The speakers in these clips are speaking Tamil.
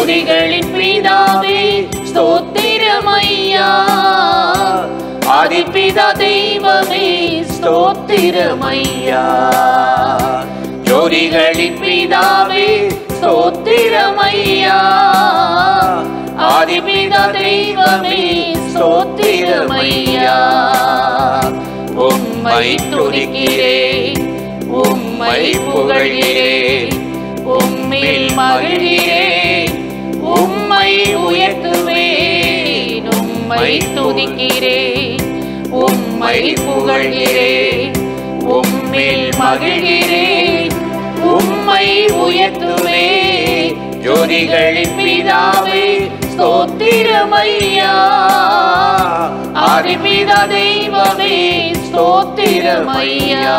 ஜோதிகளின் பிதாவே ஸ்தோத்திரமையா. ஆதிபிதா தெய்வமே ஸ்தோத்திரமையா. ஜோதிகளின் பிதாவே ஸ்தோத்திரமையா. ஆதிபிதா தெய்வமே ஸ்தோத்திரமையா. உம்மை துதிக்கிறேன், உம்மை புகழ்கிறேன், உம்மில் மகிழ்கிறேன், உம்மை உயர்த்துவேன். உம்மை துதிக்கிறேன், உம்மை புகழ்கிறேன், உம்மில் மகிழ்கிறேன், உம்மை உயர்த்துவேன். ஜோதிகளின் பிதாவே ஸ்தோத்திரமையா. ஆதிபிதா தெய்வமே ஸ்தோத்திரமையா.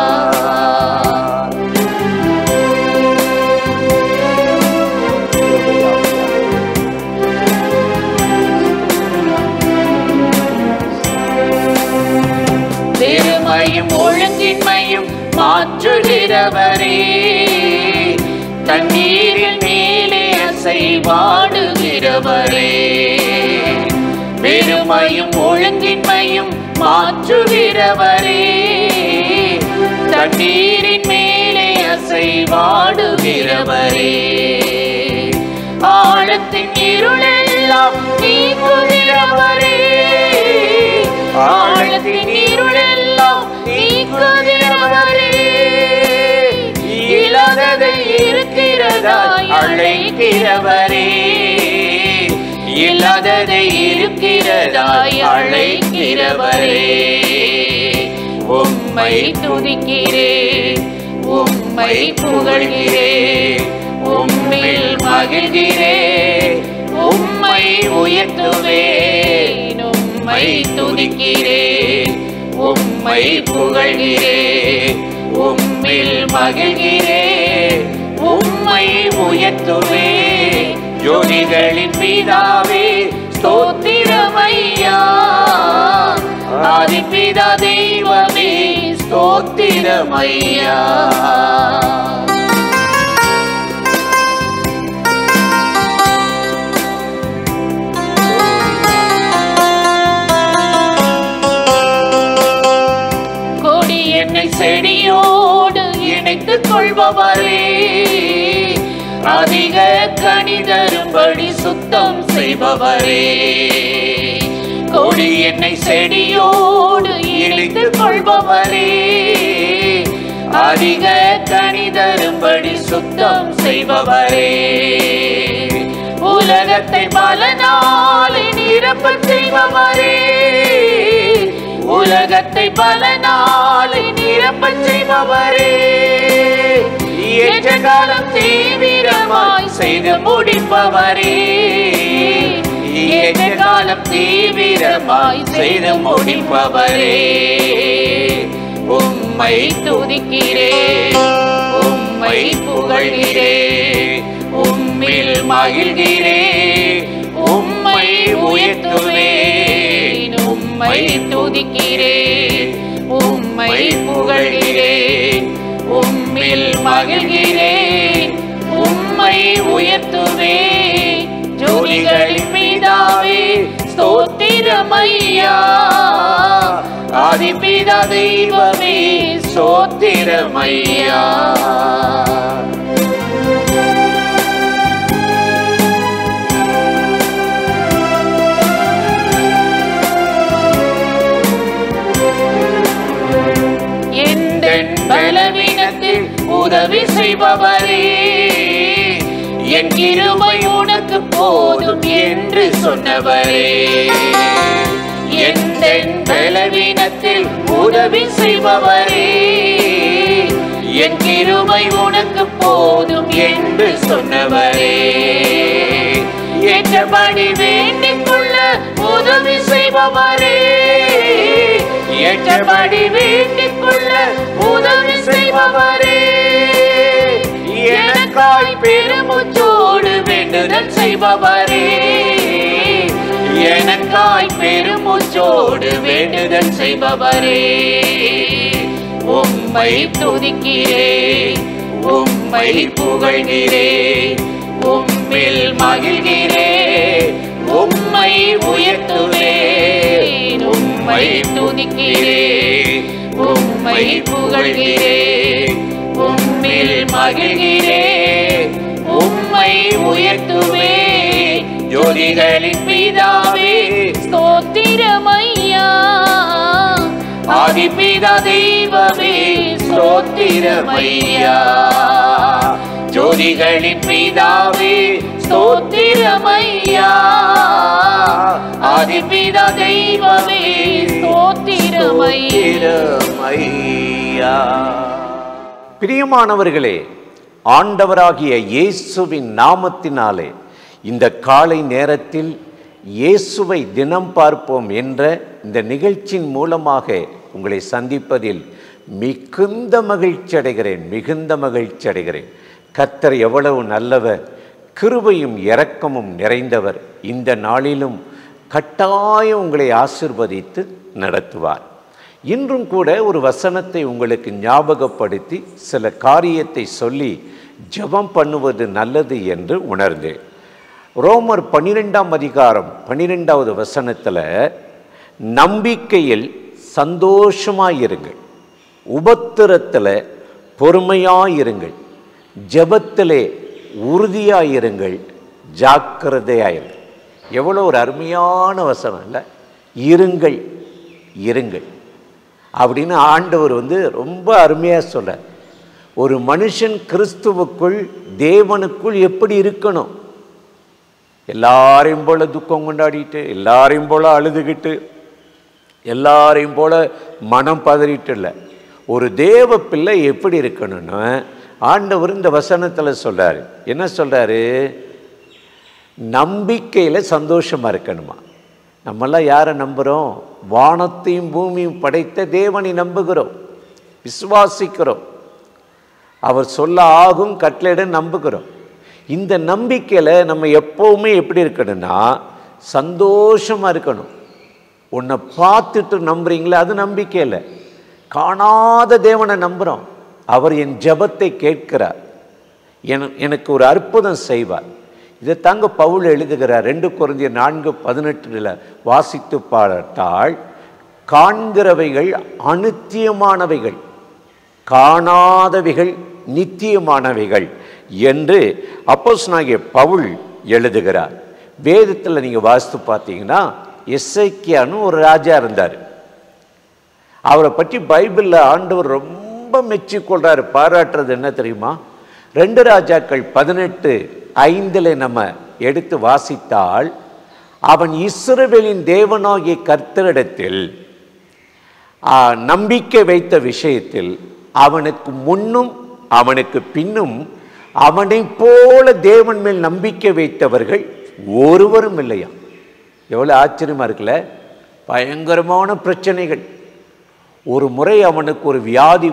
பெருமையும் ஒழுங்கின்மையும் மாற்றுகிறவரே, தண்ணீரில் மேலே அசைவாடுகிறவரே. பெருமையும் ஒழுங்கின்மையும் மாற்றுகிறவரே, தண்ணீரின் மேலே அசைவாடுகிறவரே. ஆழத்தின் இருளெல்லாம் நீக்குகிறவரே, ஆழத்தின் இருளெல்லாம் நீக்குகிறவரே. இல்லாததை இருக்கிறதாய் அழைக்கிறவரே, இல்லாததை இருக்கிறதாய் அழைக்கிறவரே. உம்மை துதிக்கிறேன், உம்மை புகழ்கிறேன், உம்மில் மகிழ்கிறேன், உம்மை உயர்த்துவேன். உம்மை துதிக்கிறேன், உம்மை புகழ்கிறேன், உம்மில் மகிழ்கிறேன், உம்மை உயர்த்துவேன். ஜோதிகளின் பிதாவே ஸ்தோத்திரமையா. ஆதிபிதா தெய்வமே ஸ்தோத்திரமையா. கொடி என்னை செடியோடு இணைத்துக் கொள்பவரே, அதிக கனி தரும்படி சுத்தம் செய்பவரே. கொடி என்னை செடியோடு இணைத்துக் கொள்பவரே, அதிக கனி தரும்படி சுத்தம் செய்பவரே. உலகத்தை பலனாலே நிரப்பச் செய்பவரே, உலகத்தை பலனாலே நிரப்பச் செய்பவரே. ஏற்ற காலம் தீவிரமாய் செய்து முடிப்பவரே, ஏற்ற காலம் தீவிரமாய் செய்து முடிப்பவரே. உம்மை துதிக்கிறேன், உம்மை புகழ்கிறேன், உம்மில் மகிழ்கிறேன், உம்மை உயர்த்துவேன். உம்மை துதிக்கிறேன், உம்மை புகழ்கிறேன், உம்மில் மகிழ்கிறேன், உம்மை உயர்த்துவேன். ஜோதிகளின் பிதாவே ஸ்தோத்திரமையா. ஆதிபிதா தெய்வமே ஸ்தோத்திரமையா. என் பலவீனத்தில் உதவி செய்பவரே, என் கிருபை உனக்கு போதும் என்று சொன்னவரே. என் பலவீனத்தில் உதவி செய்பவரே, என் கிருபை உனக்கு போதும் என்று சொன்னவரே. ஏற்றபடி வேண்டிக் கொள்ள உதவி செய்பவரே, ஏற்றபடி வேண்டிக் கொள்ள உதவி செய்பவரே. எனக்காய் பெருமூச்சோடு வேண்டுதல் செய்பவரே, எனக்காய் பெருமூச்சோடு வேண்டுதல் செய்பவரே. உம்மை துதிக்கிறேன், உம்மை புகழ்கிறேன், உம் உம்மில் மகிழ்கிறேன், உம்மை உயர்த்துவேன், உம்மை துதிக்கிறேன், உம்மை புகழ்கிறேன், உம்மில் மகிழ்கிறேன், உம்மை உயர்த்துவேன். ஜோதிகளின் பிதாவே ஸ்தோத்திரமையா, ஆதிபிதா தெய்வமே ஸ்தோத்திரமையா. ஜோதிகளின் பிதாவே ஸ்தோத்திரமையா, ஆதிபிதா தெய்வமே ஸ்தோத்திரமையா. பிரியமானவர்களே, ஆண்டவராகிய இயேசுவின் நாமத்தினாலே இந்த காலை நேரத்தில் இயேசுவை தினம் பார்ப்போம் என்ற இந்த நிகழ்ச்சியின் மூலமாக உங்களை சந்திப்பதில் மிகுந்த மகிழ்ச்சி அடைகிறேன். கர்த்தர் எவ்வளவு நல்லவர், கிருபையும் இரக்கமும் நிறைந்தவர். இந்த நாளிலும் கட்டாயம் உங்களை ஆசீர்வதித்து நடத்துவார். இன்றும் கூட ஒரு வசனத்தை உங்களுக்கு ஞாபகப்படுத்தி சில காரியத்தை சொல்லி ஜெபம் பண்ணுவது நல்லது என்று உணர்ந்தேன். ரோமர் 12ஆம் அதிகாரம் 12வது வசனத்தில், நம்பிக்கையில் சந்தோஷமாயிருங்கள், உபத்திரத்தில் பொறுமையாயிருங்கள், ஜெபத்திலே உறுதியாயிருங்கள், ஜாக்கிரதையாயிருங்கள். எவ்வளோ ஒரு அருமையான வசனம் இல்லை? இருங்கள் அப்படின்னு ஆண்டவர் ரொம்ப அருமையாக சொல்றார். ஒரு மனுஷன் கிறிஸ்துவுக்குள் தேவனுக்குள் எப்படி இருக்கணும்? எல்லாரையும் போல துக்கம் கொண்டாடிட்டு, எல்லாரையும் போல அழுதுகிட்டு, எல்லாரையும் போல மனம் பதறிட்டு இல்லை. ஒரு தேவ பிள்ளை எப்படி இருக்கணும்னு ஆண்டவர் இந்த வசனத்தில் சொல்றாரு. என்ன சொல்றாரு? நம்பிக்கையில் சந்தோஷமா இருக்கணுமா. நம்மெல்லாம் யாரை நம்புகிறோம்? வானத்தையும் பூமியும் படைத்த தேவனை நம்புகிறோம், விசுவாசிக்கிறோம். அவர் சொல்ல ஆகும் கட்டளையிட நம்புகிறோம். இந்த நம்பிக்கையில் நம்ம எப்போவுமே எப்படி இருக்கணும்னா சந்தோஷமாக இருக்கணும். உன்னை பார்த்துட்டு நம்புறீங்களே, அது நம்பிக்கை இல்லை. காணாத தேவனை நம்புகிறோம். அவர் என் ஜெபத்தை கேட்கிறார், எனக்கு ஒரு அற்புதம் செய்வார். இதை தாங்க பவுல் எழுதுகிறார். 2 கொரிந்தியர் 4:18 வாசித்து பார்த்தால், காண்கிறவைகள் அநித்தியமானவைகள், காணாதவைகள் நித்தியமானவைகள் என்று அப்போஸ்தலனாகிய பவுல் எழுதுகிறார். வேதத்தில் நீங்கள் வாசித்து பார்த்தீங்கன்னா, எசேக்கியான்னு ஒரு ராஜா இருந்தார். அவரை பற்றி பைபிளில் ஆண்டவர் ரொம்ப மெச்சிக்கொள்றாரு, பாராட்டுறது என்ன தெரியுமா? 2 ராஜாக்கள் 18:5 நம்ம எடுத்து வாசித்தால், அவன் இஸ்ரவேலின் தேவனாகிய கர்த்தரிடத்தில் நம்பிக்கை வைத்த விஷயத்தில் அவனுக்கு முன்னும் அவனுக்கு பின்னும் அவனை போல தேவன் மேல் நம்பிக்கை வைத்தவர்கள் ஒருவரும் இல்லையா. எவ்வளோ ஆச்சரியமா இருக்குல்ல? பயங்கரமான பிரச்சனைகள். ஒரு முறை அவனுக்கு ஒரு வியாதி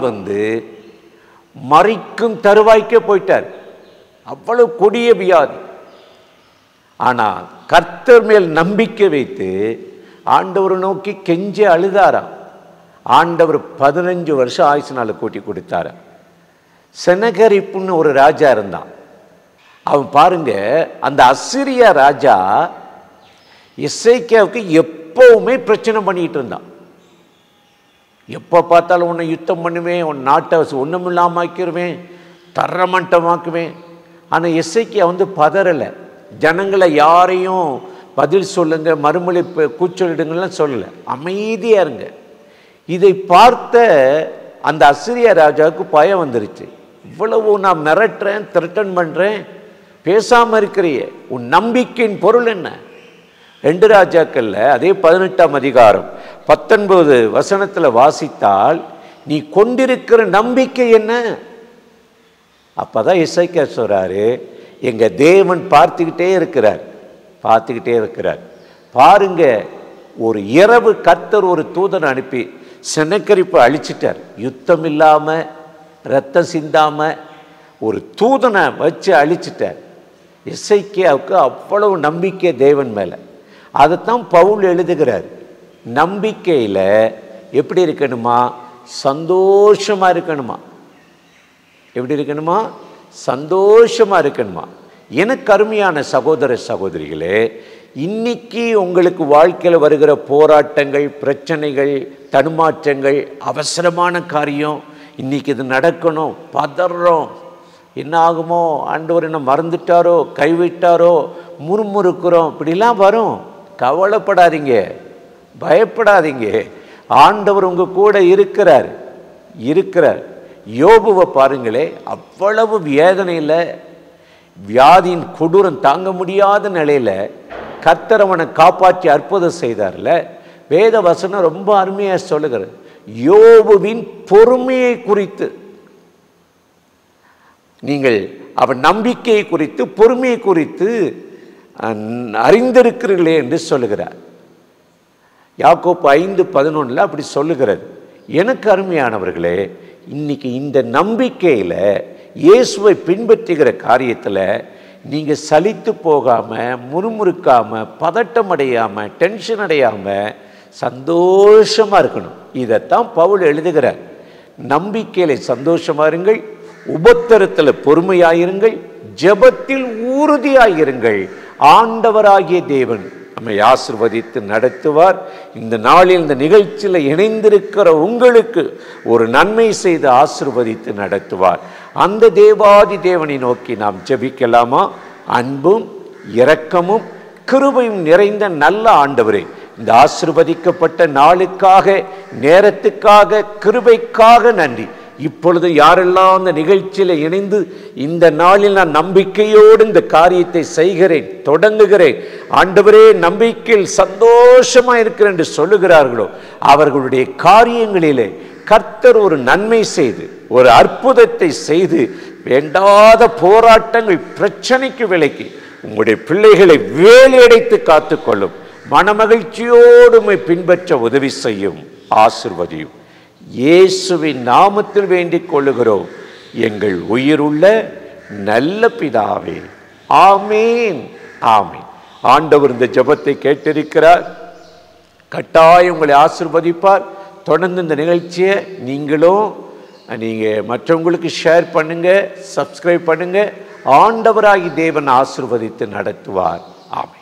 மறிக்கும் தருவாய்க்கே போயிட்டார். அவ்வளவு கொடிய வியாதி. ஆனால் கர்த்தர் மேல் நம்பிக்கை வைத்து ஆண்டவரை நோக்கி கெஞ்சி அழுதாராம். ஆண்டவர் 15 வருஷம் ஆயுசு நாள் கூட்டி கொடுத்தார. செனகரிப்புன்னு ஒரு ராஜா இருந்தான். அவன் பாருங்க, அந்த அசிரியா ராஜா எசேக்கியாவுக்கு எப்பவுமே பிரச்சனை பண்ணிட்டு இருந்தான். எப்போ பார்த்தாலும் உன்னை யுத்தம் பண்ணுவேன், உன் நாட்டை ஒன்றுமில்லாமல் ஆக்கிடுவேன், தரமட்டமாக்குவேன். ஆனால் எசேக்கியா பதறலை. ஜனங்களை யாரையும் பதில் சொல்லுங்க, மறுமொழி கூச்சலிடுங்கள்லாம் சொல்லலை, அமைதியாக இருங்க. இதை பார்த்த அந்த அசிரியா ராஜாவுக்கு பயம் வந்துருச்சு. இவ்வளவு நான் மிரட்டுறேன், த்ரெட்டன் பண்ணுறேன், பேசாமல் இருக்கிறியே, உன் நம்பிக்கையின் பொருள் என்ன? 2 ராஜாக்கள்ல அதே 18ஆம் அதிகாரம் 19 வசனத்தில் வாசித்தால், நீ கொண்டிருக்கிற நம்பிக்கை என்ன? அப்பதான் எசேக்கியா சொல்றாரு, எங்க தேவன் பார்த்துக்கிட்டே இருக்கிறார். பாருங்க, ஒரு இரவு கர்த்தர் ஒரு தூதனை அனுப்பி செனகரிப்பை அழிச்சிட்டார். யுத்தம் இல்லாம, ரத்தம் சிந்தாம ஒரு தூதனை வச்சு அழிச்சிட்டார். எசேக்கியாவுக்கு அவ்வளவு நம்பிக்கை தேவன் மேல. அதைத்தான் பவுல் எழுதுகிறார். நம்பிக்கையில எப்படி இருக்கணுமா? சந்தோஷமா இருக்கணுமா. எப்படி இருக்கணுமா? சந்தோஷமா இருக்கணுமா. எனக்கு அருமையான சகோதர சகோதரிகளே, இன்னைக்கு உங்களுக்கு வாழ்க்கையில் வருகிற போராட்டங்கள், பிரச்சனைகள், தடுமாற்றங்கள், அவசரமான காரியம், இன்னைக்கு இது நடக்கணும், பதறோம், என்ன ஆகுமோ, ஆண்டவர் என்ன மறந்துட்டாரோ, கைவிட்டாரோ, முறுமுறுக்கிறோம், இப்படிலாம் வரும். கவலைப்படாதீங்க, பயப்படாதீங்க. ஆண்டவர் உங்க கூட இருக்கிறார். யோபுவை பாருங்களே, அவ்வளவு வேதனையில், வியாதியின் கொடூரம் தாங்க முடியாத நிலையில் கர்த்தர் அவனை காப்பாற்றி அற்புதம் செய்தார்ல. வேத வசனம் ரொம்ப அருமையாக சொல்லுகிறது. யோபுவின் பொறுமையை குறித்து நீங்கள் அவன் நம்பிக்கையை குறித்து, பொறுமையை குறித்து அறிந்திருக்கிறீர்களே என்று சொல்லுகிறார். யாக்கோப்பு 5:11 அப்படி சொல்லுகிறது. எனக்கு அருமையானவர்களே, இன்னைக்கு இந்த நம்பிக்கையில் இயேசுவை பின்பற்றுகிற காரியத்தில் நீங்கள் சலித்து போகாமல், முறுமுறுக்காமல், பதட்டம் அடையாமல், டென்ஷன் அடையாமல் சந்தோஷமாக இருக்கணும். இதைத்தான் பவுல் எழுதுகிறார். நம்பிக்கையில் சந்தோஷமாக இருங்கள், உபத்திரத்தில் பொறுமையாயிருங்கள், ஜெபத்தில் உறுதியாயிருங்கள். ஆண்டவராகிய தேவன் நம்மை ஆசீர்வதித்து நடத்துவார். இந்த நாளில் இந்த நிகழ்ச்சியில் இணைந்திருக்கிற உங்களுக்கு ஒரு நன்மை செய்து ஆசீர்வதித்து நடத்துவார். அந்த தேவாதி தேவனை நோக்கி நாம் ஜெபிக்கலாமா? அன்பும் இரக்கமும் கிருபையும் நிறைந்த நல்ல ஆண்டவரே, இந்த ஆசீர்வதிக்கப்பட்ட நாளுக்காக, நேரத்துக்காக, கிருபைக்காக நன்றி. இப்பொழுது யாரெல்லாம் அந்த நிகழ்ச்சியில் இணைந்து இந்த நாளில் நான் நம்பிக்கையோடு இந்த காரியத்தை செய்கிறேன், தொடங்குகிறேன், ஆண்டவரே நம்பிக்கையில் சந்தோஷமா இருக்கிறேன் என்று சொல்லுகிறார்களோ, அவர்களுடைய காரியங்களிலே கர்த்தர் ஒரு நன்மை செய்து, ஒரு அற்புதத்தை செய்து, வேண்டாத போராட்டங்கள், பிரச்சனைக்கு விலக்கி உங்களுடைய பிள்ளைகளை வேலையடைத்து காத்துக்கொள்ளும். மனமகிழ்ச்சியோடு பின்பற்ற உதவி செய்யும், ஆசீர்வதியும். இயேசுவின் நாமத்தில் வேண்டிக் கொள்ளுகிறோம் எங்கள் உயிருள்ள நல்ல பிதாவே. ஆமீன், ஆமீன். ஆண்டவர் இந்த ஜெபத்தை கேட்டிருக்கிறார். கட்டாயம் உங்களை ஆசீர்வதிப்பார். தொடர்ந்து இந்த நிகழ்ச்சியை நீங்கள் மற்றவங்களுக்கு ஷேர் பண்ணுங்க, சப்ஸ்கிரைப் பண்ணுங்க. ஆண்டவராகி தேவன் ஆசீர்வதித்து நடத்துவார். ஆமீன்.